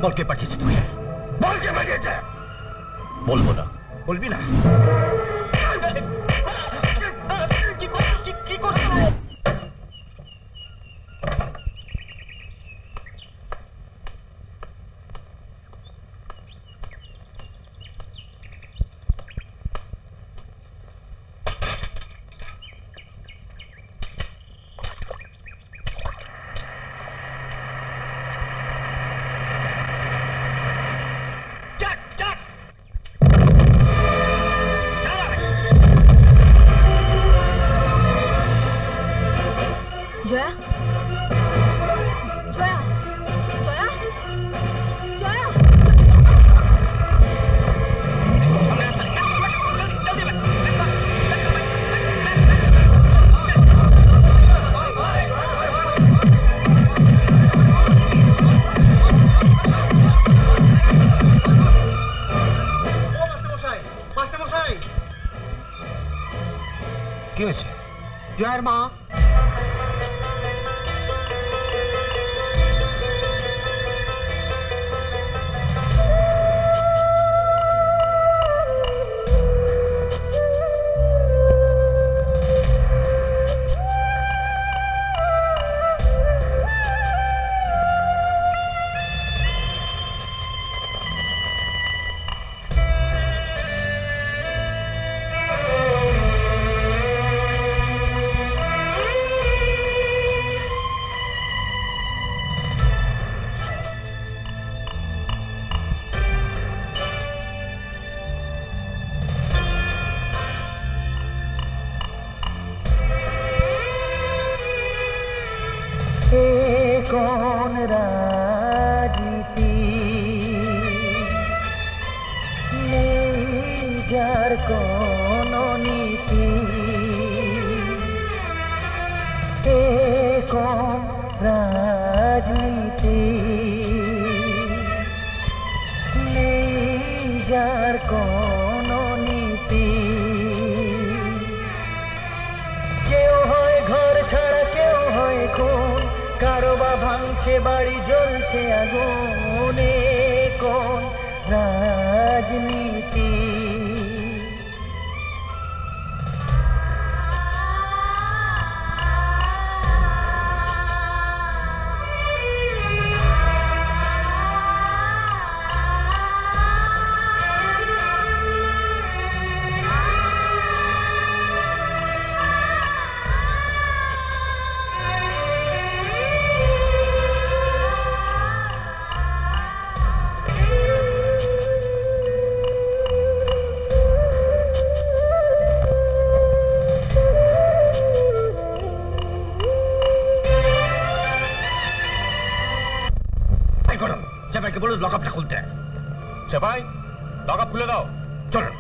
বল কে পাঠিয়েছে তোকে? বল কে পাঠিয়েছে? বলবো না। বলবি না? কি করছো? জয়ের মা कौन राजनीति जार कौन नीति कौन राजनीति जार कौन नीति क्यों है घर छाड़ा क्यों है खून কারোবা ভাঙছে বাড়ি জ্বলছে আগুনে কোন রাজনীতি বলো লকআপটা খুলতে। সেপাই লকআপ খুলে দাও। চলো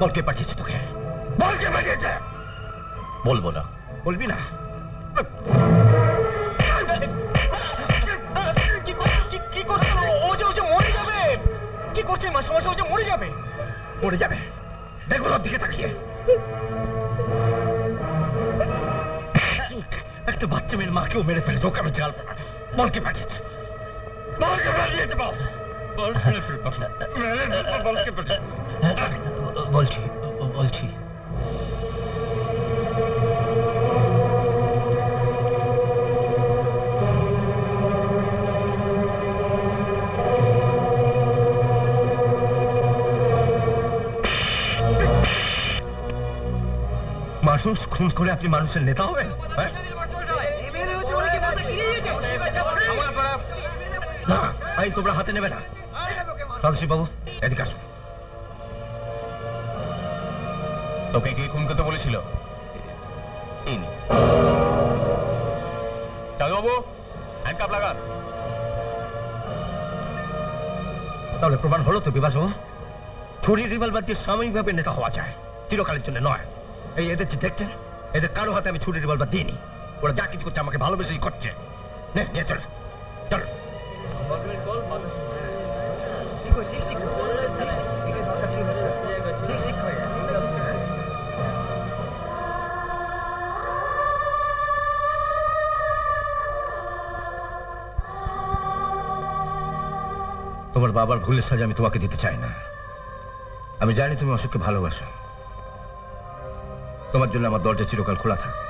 বল কে পাঠিয়েছে তোকে? বল কে পাঠিয়েছে? বলবো না। বলবি না? কি করছো? ও যে মরে যাবে। কি করছে মাসে ও যে মরে যাবে। মরে যাবে দেখো ওর দিকে তাকিয়ে। একটা বাচ্চা মেয়ের মাকেও মেরে ফেলেছে। ওকে আমি জাল বল কে পাঠিয়েছে? বল কে পাঠিয়েছে? বল বল কে পাঠিয়েছে? বলছি বলছি মানুষ খুন করে আপনি মানুষের নেতা হবেন? না আইন তোমরা হাতে নেবে না। সদস্য বাবু এদিকে আসো। তোকে কে খুন করতে বলেছিল? বাবু হ্যান্ডকাপ লাগান। তাহলে প্রমাণ হলো তো বিভাস বাবু, ছুরি রিভলভার দিয়ে সাময়িকভাবে নেতা হওয়া যায়, চিরকালের জন্য নয়। এই এদের যে দেখছেন, এদের কারো হাতে আমি ছুরি রিভলভার দিইনি। ওরা যা কিছু করছে আমাকে ভালোবেসেই করছে। নিয়ে চলো চলো। তোমার বাবার ভুলের সাজা আমি তোমাকে দিতে চাই না। আমি জানি তুমি অশোককে ভালোবাসো। তোমার জন্য আমার দরজা চিরকাল খোলা থাক।